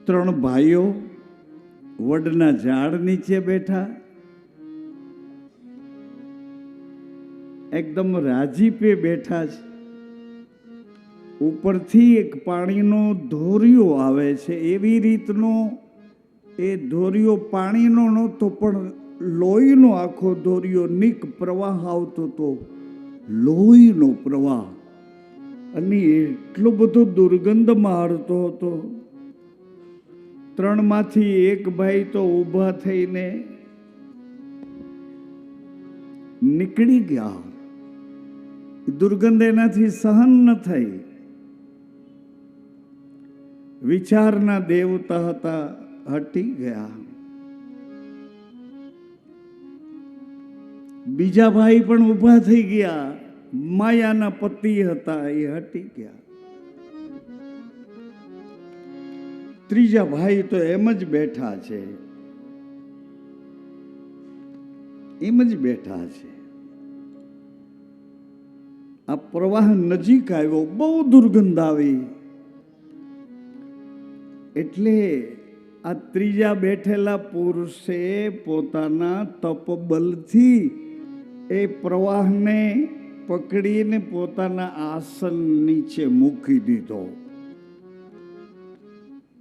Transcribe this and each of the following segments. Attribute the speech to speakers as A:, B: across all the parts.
A: ત્રણ ભાઈઓ વડના ઝાડ નીચે બેઠા, એકદમ રાજીપે બેઠા છે. ઉપરથી એક પાણીનો ધોરિયો આવે છે. એવી રીતનો એ ધોરિયો પાણીનો નહોતો, પણ લોહીનો આખો ધોરિયો નીક પ્રવાહ આવતો હતો, લોહીનો પ્રવાહ. અને એટલો બધો દુર્ગંધ મારતો હતો. ત્રણમાંથી એક ભાઈ તો ઊભા થઈને નીકળી ગયા. દુર્ગંધ એનાથી સહન ન થઈ. વિચારના દેવતા હતા, હટી ગયા. બીજા ભાઈ પણ ઊભા થઈ ગયા. માયાના પતિ હતા, એ હટી ગયા. ત્રીજા ભાઈ તો એમ જ બેઠા છે, એમ જ બેઠા છે. આ પ્રવાહ નજીક આવ્યો, બહુ દુર્ગંધ આવી. એટલે આ ત્રીજા બેઠેલા પુરુષે પોતાના તપબલથી એ પ્રવાહને પકડીને પોતાના આસન નીચે મૂકી દીધો.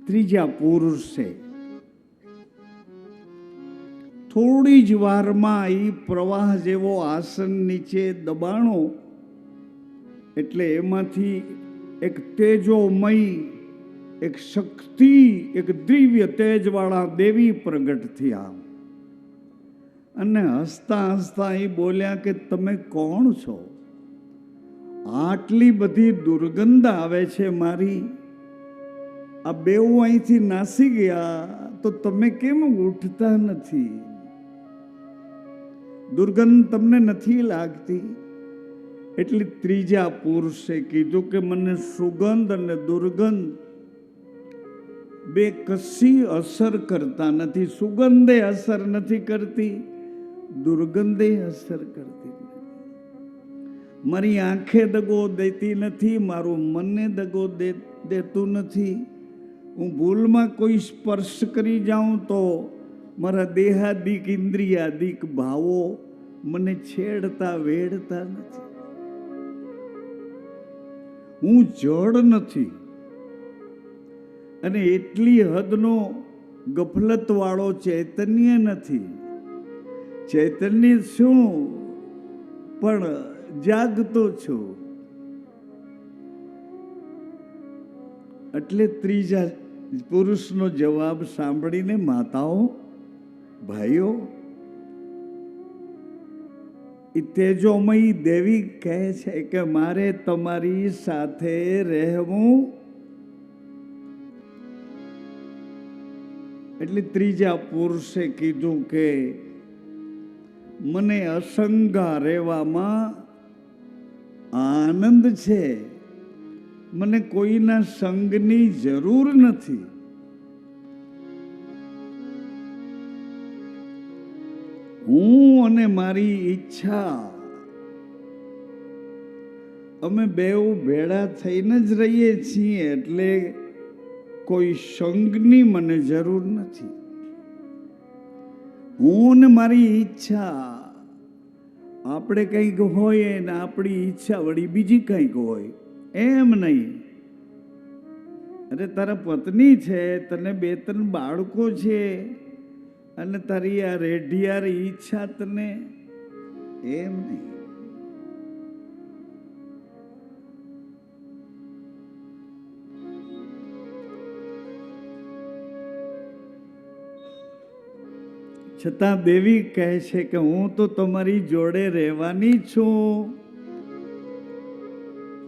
A: ત્રીજા પુરુષે થોડી જ વારમાં એ પ્રવાહ જેવો આસન નીચે દબાણો, એટલે એમાંથી એક તેજોમય, એક શક્તિ, એક દિવ્ય તેજવાળા દેવી પ્રગટ થયા. અને હસતા હસતા એ બોલ્યા કે તમે કોણ છો? આટલી બધી દુર્ગંધ આવે છે મારી, આ બેઉ અહીંથી નાસી ગયા તો તમે કેમ ઉઠતા નથી? દુર્ગંધ તમને નથી લાગતી? એટલે ત્રીજા પુરુષે કીધું કે મને સુગંધ અને દુર્ગંધ બે કશી અસર કરતા નથી. સુગંધે અસર નથી કરતી, દુર્ગંધે અસર કરતી નથી. મારી આંખે દગો દેતી નથી, મારું મનને દગો દેતું નથી. હું ભૂલમાં કોઈ સ્પર્શ કરી જાઉં તો મારા દેહાદિક ઇન્દ્રિયાદિક ભાવો મને છેડતા વેડતા નથી. હું જડ નથી, અને એટલી હદનો ગફલત વાળો ચૈતન્ય નથી. ચૈતન્ય છું, પણ જાગતો છું. એટલે ત્રીજા પુરુષનો જવાબ સાંભળીને માતાઓ, ભાઈઓ, એ તેજોમયી દેવી કહે છે કે મારે તમારી સાથે રહેવું. એટલે ત્રીજા પુરુષે કીધું કે મને અસંગા રહેવામાં આનંદ છે, મને કોઈના સંગની જરૂર નથી. હું અને મારી ઈચ્છા, અમે બેઉ ભેળા થઈને જ રહીએ છીએ, એટલે કોઈ સંગની મને જરૂર નથી. હું ને મારી ઈચ્છા, આપણે કંઈક હોય ને આપણી ઈચ્છા વળી બીજી કંઈક હોય, એમ નહીં. અરે તારા પત્ની છે, તને બે ત્રણ બાળકો છે, અને તારી આ રેઢિયાર ઈચ્છા તને, એમ નહીં. છતાં દેવી કહે છે કે હું તો તમારી જોડે રહેવાની છું.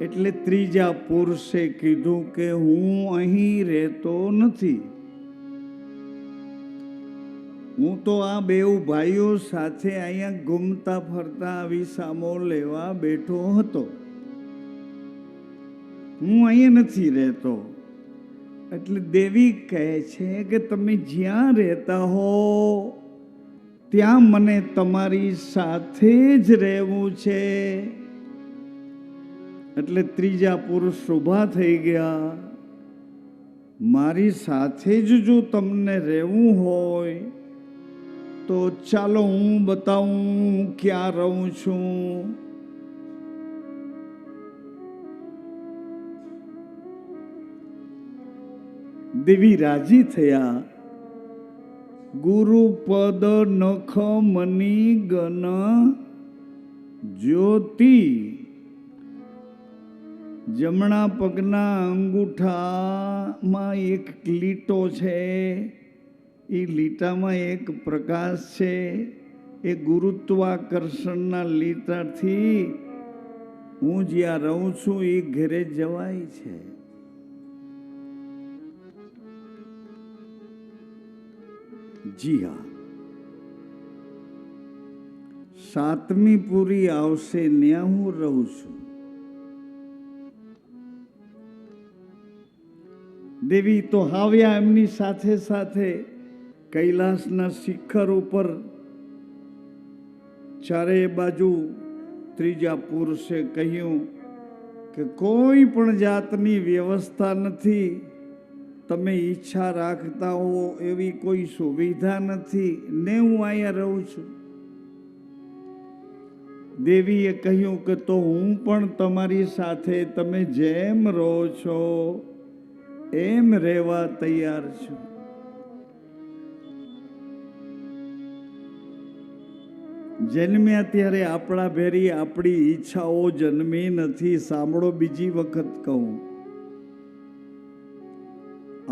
A: એટલે ત્રીજા પુરુષે કીધું કે હું અહીં રહેતો નથી. હું તો આ બેઉ ભાઈઓ સાથે અહીંયા ઘૂમતા ફરતા વિસામો લેવા બેઠો હતો. હું અહીંયા નથી રહેતો. એટલે દેવી કહે છે કે તમે જ્યાં રહેતા હો ત્યાં મને તમારી સાથે જ રહેવું છે. એટલે ત્રીજા પુરુષ ઊભા થઈ ગયા, મારી સાથે જ જો તમને રહેવું હોય તો ચાલો હું બતાવું ક્યાં રહું છું. દેવી રાજી થયા. ગુરુપદ નખ મની ગન જ્યોતિ. જમણા પગના અંગૂઠામાં એક લીટો છે, એ લીટામાં એક પ્રકાશ છે. એ ગુરુત્વાકર્ષણના લીટાથી હું જ્યાં રહું છું એ ઘરે જવાય છે. જી હા, 7મી પૂરી આવશે ત્યાં હું રહું છું. દેવી તો આવ્યા એમની સાથે સાથે કૈલાસના શિખર ઉપર. ચારે બાજુ ત્રીજા પુરુષે કહ્યું કે કોઈ પણ જાતની વ્યવસ્થા નથી, તમે ઈચ્છા રાખતા હો એવી કોઈ સુવિધા નથી ને હું અહીંયા રહું છું. દેવીએ કહ્યું કે તો હું પણ તમારી સાથે તમે જેમ રહો છો એમ રહેવા તૈયાર છું. જન્મ્યા ત્યારે આપણા ભેરી આપણી ઈચ્છાઓ જન્મી નથી. સાંભળો, બીજી વખત કહું,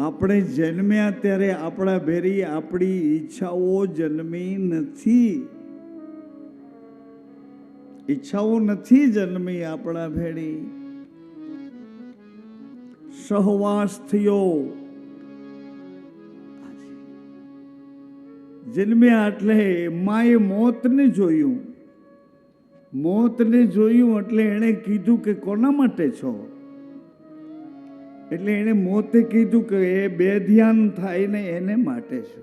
A: આપણે જન્મ્યા ત્યારે આપણા ભેરી આપણી ઈચ્છાઓ જન્મી નથી. ઈચ્છાઓ નથી જન્મી આપણા ભેડી. સહવાસ થયો. જન્મ્યા એટલે માએ મોતને જોયું. મોતને જોયું એટલે એણે કીધું કે કોના માટે છો? એટલે એણે મોતે કીધું કે એ બેધ્યાન થાય ને એને માટે છે.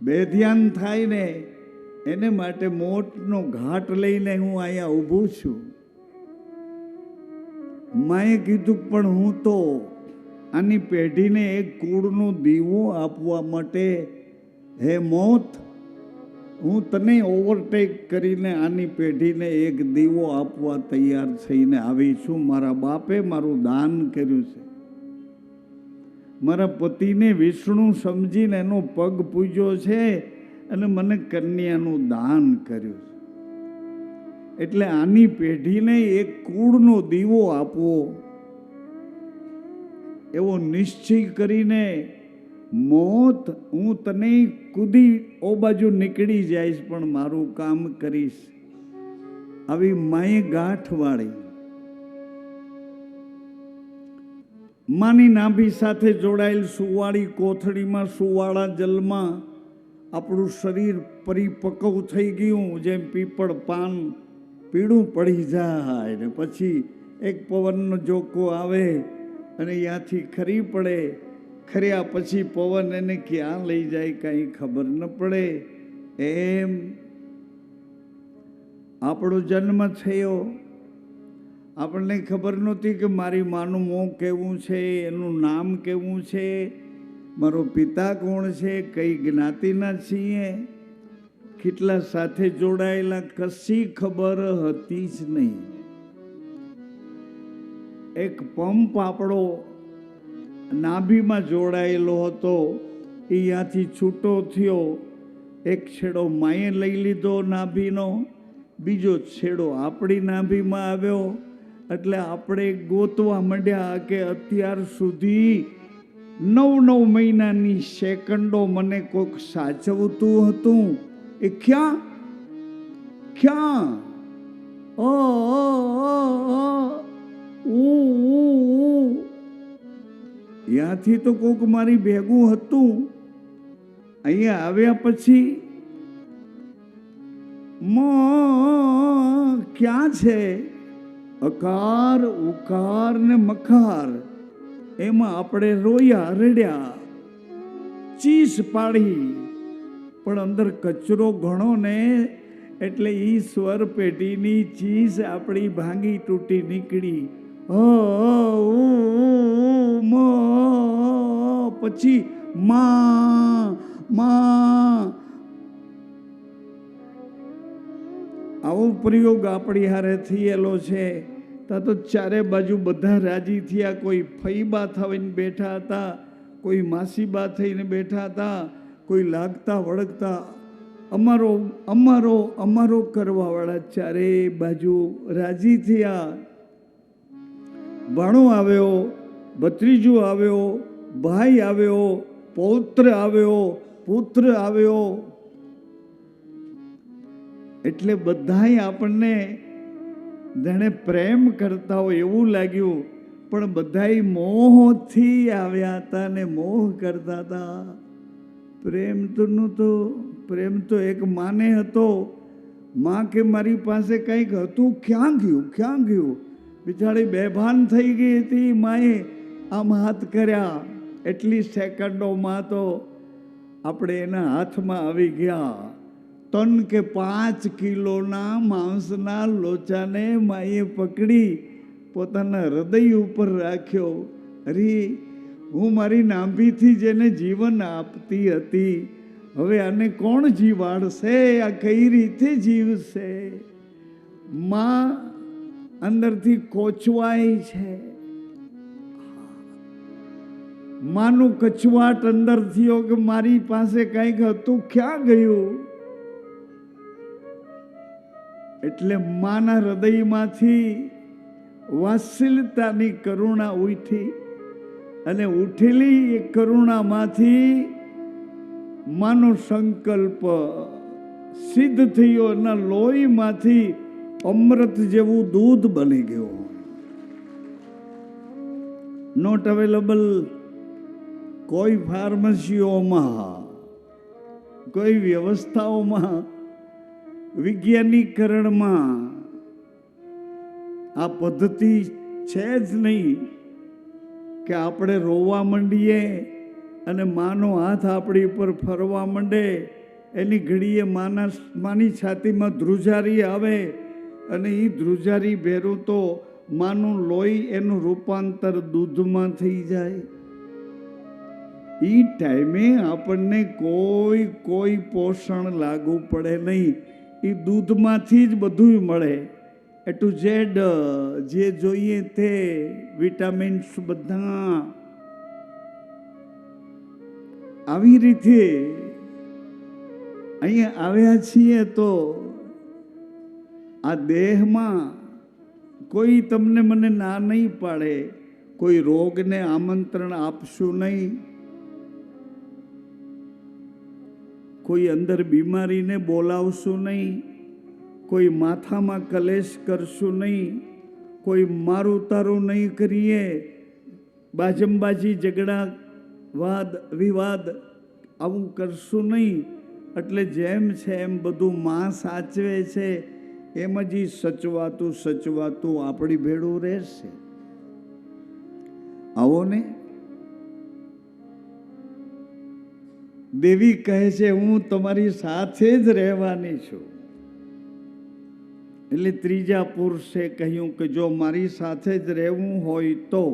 A: બેધ્યાન થાય ને એને માટે મોતનો ઘાટ લઈને હું અહીંયા ઊભું છું. માએ કીધું પણ હું તો આની પેઢીને એક કુળનો દીવો આપવા માટે, હે મોત, હું તને ઓવરટેક કરીને આની પેઢીને એક દીવો આપવા તૈયાર થઈને આવી છું. મારા બાપે મારું દાન કર્યું છે. મારા પતિને વિષ્ણુ સમજીને એનો પગ પૂજ્યો છે અને મને કન્યાનું દાન કર્યું છે. એટલે આની પેઢીને એક કુળનો દીવો આપવો એવો નિશ્ચય કરીને મોત, હું તને કૂદી ઓ બાજુ નીકળી જઈશ પણ મારું કામ કરીશ. આવી માએ ગાંઠ વાળી. માની નાભી સાથે જોડાયેલ સુવાળી કોથળીમાં, સુવાળા જલમાં આપણું શરીર પરિપક્વ થઈ ગયું. જેમ પીપળ પાન પીળું પડી જાય ને પછી એક પવનનો ઝોકો આવે અને ત્યાંથી ખરી પડે. ખર્યા પછી પવન એને ક્યાં લઈ જાય કાંઈ ખબર ન પડે. એમ આપણો જન્મ થયો. આપણને ખબર નહોતી કે મારી માનું મોં કેવું છે, એનું નામ કેવું છે, મારો પિતા કોણ છે, કઈ જ્ઞાતિના છીએ, કેટલા સાથે જોડાયેલા, કશી ખબર હતી જ નહીં. એક પંપ આપણો નાભીમાં જોડાયેલો હતો, એ ત્યાંથી છૂટો થયો. એક છેડો માએ લઈ લીધો નાભીનો, બીજો છેડો આપણી નાભીમાં આવ્યો. એટલે આપણે ગોતવા માંડ્યા કે અત્યાર સુધી 9 મહિનાની સેકન્ડો મને કોઈક સાચવતું હતું, એ ક્યાં ક્યાં? ત્યાંથી તો કોક મારી ભેગું હતું. અહીંયા આવ્યા પછી ક્યાં છે? અકાર, ઉકાર ને મકાર, એમાં આપણે રોયા, રડ્યા, ચીસ પાડી, પણ અંદર કચરો ઘણો ને એટલે ઈ સ્વર પેઢીની ચીસ આપણી ભાંગી તૂટી નીકળી. પછી માં માં. આવો પ્રયોગ આપણી હારે થયેલો છે. તા તો ચારે બાજુ બધા રાજી થયા. કોઈ ફઈબા થઈને બેઠા હતા, કોઈ માસીબા થઈને બેઠા હતા, કોઈ લાગતા વળગતા અમારો અમારો અમારો કરવાવાળા ચારે બાજુ રાજી થયા. ભાણો આવ્યો, ભત્રીજો આવ્યો, ભાઈ આવ્યો, પૌત્ર આવ્યો, પુત્ર આવ્યો. એટલે બધાય આપણને જાણે પ્રેમ કરતા હોય એવું લાગ્યું, પણ બધાય મોહથી આવ્યા હતા ને મોહ કરતા હતા. પ્રેમ તો નહોતો. પ્રેમ તો એક માને હતો. માં કે મારી પાસે કંઈક હતું, ક્યાં ગયું ક્યાં ગયું. બિચારી બેભાન થઈ ગઈ હતી. માએ આમ હાથ કર્યા, એટલી સેકન્ડોમાં તો આપણે એના હાથમાં આવી ગયા. 3 કે 5 કિલોના માંસના લોચાને માએ પકડી પોતાના હૃદય ઉપર રાખ્યો. અરે, હું મારી નાભીથી જેને જીવન આપતી હતી, હવે આને કોણ જીવાડશે? આ કઈ રીતે જીવશે? માં અંદરથી કોચવાય છે. માનું કચવાટ અંદર થયો કે મારી પાસે કંઈક હતું, ક્યાં ગયું? એટલે માના હૃદયમાંથી વાત્સલ્યતાની કરુણા ઉઠી, અને ઉઠેલી એ કરુણામાંથી માનો સંકલ્પ સિદ્ધ થયો. એના લોહીમાંથી અમૃત જેવું દૂધ બની ગયું. નોટ અવેલેબલ કોઈ ફાર્મસીઓમાં, કોઈ વ્યવસ્થાઓમાં, વિજ્ઞાનીકરણમાં આ પદ્ધતિ છે જ નહીં કે આપણે રોવા માંડીએ અને માનો હાથ આપણી ઉપર ફરવા માંડે. એની ઘડીએ માની છાતીમાં ધ્રુજારી આવે, અને એ ધ્રુજારી ભેરું તો માનું લોહી એનું રૂપાંતર દૂધમાં થઈ જાય. એ ટાઈમે આપણને કોઈ પોષણ લાગુ પડે નહીં. એ દૂધમાંથી જ બધું મળે. એ ટુ ઝેડ જે જોઈએ તે વિટામિન્સ બધા. આવી રીતે અહીંયા આવ્યા છીએ તો આ દેહમાં કોઈ તમને મને ના નહીં પાડે. કોઈ રોગને આમંત્રણ આપશું નહીં, કોઈ અંદર બીમારીને બોલાવશું નહીં, કોઈ માથામાં કલેશ કરશું નહીં, કોઈ મારું તારું નહીં કરીએ, બાજંબાજી ઝઘડા વાદ વિવાદ આવું કરશું નહીં. એટલે જેમ છે એમ બધું માં સાચવે છે, એમ જ સચવાતું આપણી ભેળું રહેશે. આવો ને. દેવી કહે છે હું તમારી સાથે જ રહેવાની છું. એટલે ત્રીજા પુરુષે કહ્યું કે જો મારી સાથે જ રહેવું હોય તો,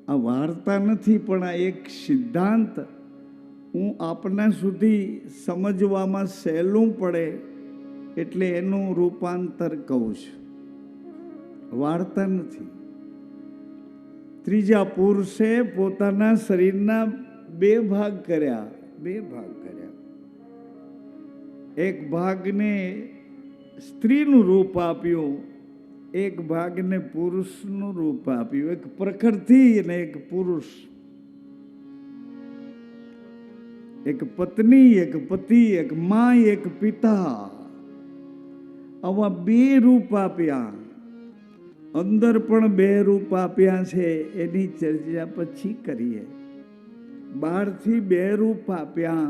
A: આ વાર્તા નથી પણ આ એક સિદ્ધાંત હું આપના સુધી સમજવામાં સહેલું પડે એટલે એનું રૂપાંતર કહું છું. વાર્તા નથી. ત્રીજા પુરુષે પોતાના શરીરના 2 ભાગ કર્યા. એક ભાગને સ્ત્રીનું રૂપ આપ્યું, એક ભાગને પુરુષનું રૂપ આપ્યું. એક પ્રકૃતિ અને એક પુરુષ, એક પત્ની, એક પતિ, એક મા, એક પિતા. આવા 2 રૂપ આપ્યા. અંદર પણ 2 રૂપ આપ્યા છે, એની ચર્ચા પછી કરીએ. બહારથી 2 રૂપ આપ્યા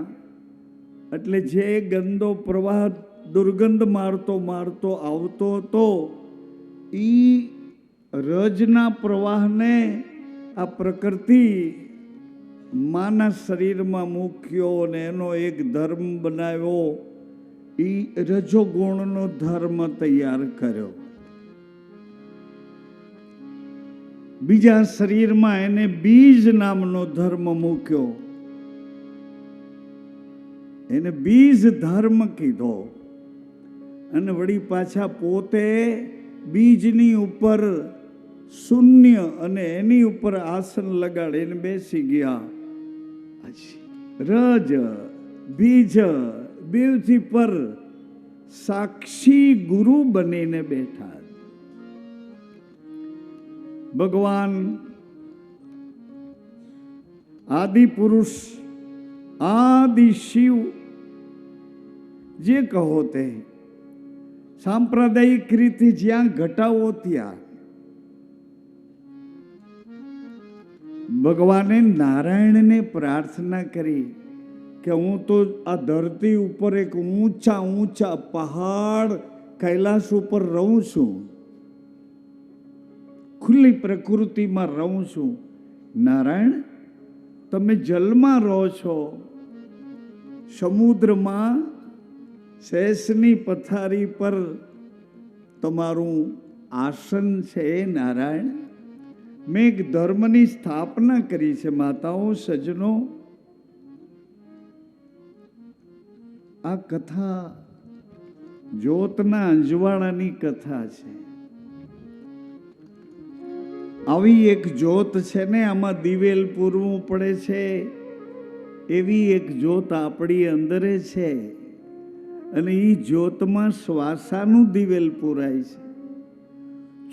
A: એટલે જે ગંદો પ્રવાહ દુર્ગંધ મારતો આવતો હતો, એ રજના પ્રવાહને આ પ્રકૃતિ માના શરીરમાં મૂક્યો અને એનો એક ધર્મ બનાવ્યો. એ રજોગુણનો ધર્મ તૈયાર કર્યો. બીજા શરીરમાં એને બીજ નામનો ધર્મ મૂક્યો, એને બીજ ધર્મ કીધો, અને વળી પાછા પોતે બીજની ઉપર શૂન્ય અને એની ઉપર આસન લગાડીને બેસી ગયા. રજ બીજ બેવથી પર સાક્ષી ગુરુ બનીને બેઠા. ભગવાન આદિ પુરુષ આદિ શિવ જે કહો તે, સાંપ્રદાયિક રીતે જ્યાં ઘટાવો ત્યાં ભગવાને નારાયણને પ્રાર્થના કરી કે હું તો આ ધરતી ઉપર એક ઊંચા ઊંચા પહાડ કૈલાસ ઉપર રહું છું, ખુલ્લી પ્રકૃતિમાં રહું છું. નારાયણ, તમે જલમાં રહો છો, સમુદ્રમાં શેષની પથારી પર તમારું આસન છે. નારાયણ, મેં એક ધર્મની સ્થાપના કરી છે. માતાઓ, સજ્જનો, આ કથા જ્યોતના અંજવાળાની કથા છે. આવી એક જ્યોત છે ને, આમાં દિવેલ પૂરવું પડે છે, એવી એક જ્યોત આપણી અંદરે છે, અને એ જ્યોતમાં શ્વાસાનું દિવેલ પૂરાય છે.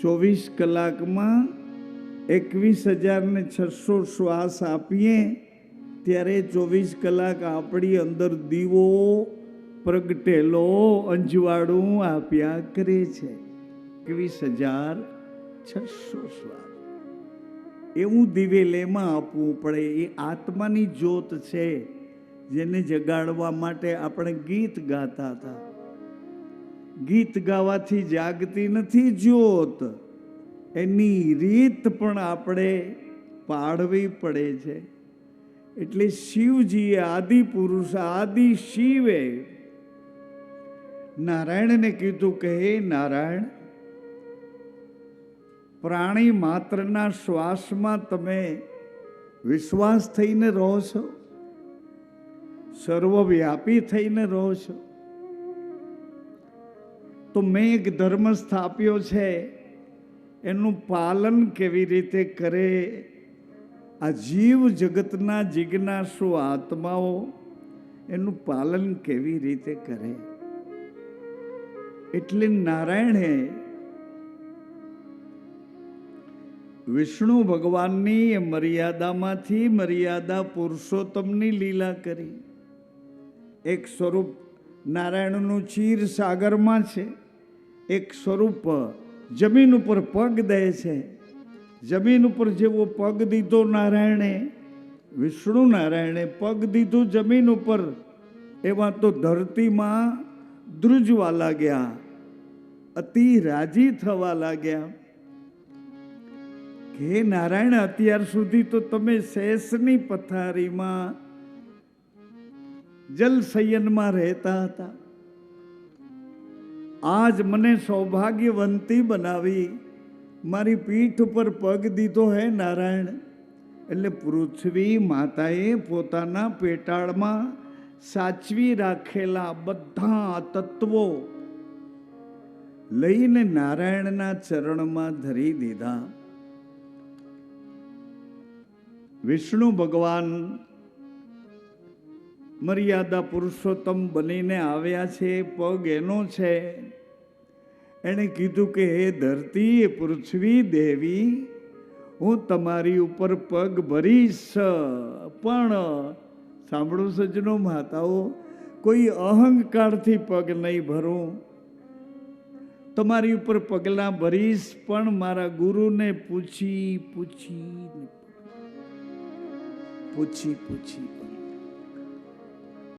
A: 24 કલાકમાં 21,600 શ્વાસ આપીએ ત્યારે 24 કલાક આપણી અંદર દીવો પ્રગટેલો અંજવાળું આપ્યા કરે છે. 21,600 શ્વાસ એવું દિવેલ એમાં આપવું પડે. એ આત્માની જ્યોત છે, જેને જગાડવા માટે આપણે ગીત ગાતા હતા. ગીત ગાવાથી જાગતી નથી જ્યોત, એની રીત પણ આપણે પાડવી પડે છે. એટલે શિવજીએ, આદિ પુરુષ આદિ શિવે નારાયણને કીધું કે હે નારાયણ, પ્રાણી માત્રના શ્વાસમાં તમે વિશ્વાસ થઈને રહો છો, સર્વવ્યાપી થઈને રહો છો. તો મેં એક ધર્મ સ્થાપ્યો છે, એનું પાલન કેવી રીતે કરે? આ જીવ જગતના જિજ્ઞાસુ આત્માઓ એનું પાલન કેવી રીતે કરે? એટલે નારાયણે વિષ્ણુ ભગવાનની મર્યાદામાંથી મર્યાદા પુરુષોત્તમની લીલા કરી. એક સ્વરૂપ નારાયણનું ક્ષીર સાગરમાં છે, એક સ્વરૂપ જમીન ઉપર પગ દે છે. જમીન ઉપર જેવો પગ દીધો નારાયણે, વિષ્ણુ નારાયણે પગ દીધું જમીન ઉપર, એવા તો ધરતીમાં ધ્રુજવા લાગ્યા, અતિ રાજી થવા લાગ્યા. હે નારાયણ, અત્યાર સુધી તો તમે શેષની પથારીમાં જલ શયનમાં રહેતા હતા, આજ મને સૌભાગ્યવંતી બનાવી, મારી પીઠ ઉપર પગ દીધો હે નારાયણ. એટલે પૃથ્વી માતાએ પોતાના પેટાળમાં સાચવી રાખેલા બધા તત્વો લઈને નારાયણના ચરણમાં ધરી દીધા. વિષ્ણુ ભગવાન મર્યાદા પુરુષોત્તમ બનીને આવ્યા છે, પગ એનો છે. એણે કીધું કે હે ધરતી, એ પૃથ્વી દેવી, હું તમારી ઉપર પગ ભરીશ, પણ સાંભળો સજ્જનો, માતાઓ, કોઈ અહંકારથી પગ નહીં ભરું. તમારી ઉપર પગલાં ભરીશ, પણ મારા ગુરુને પૂછી પૂછી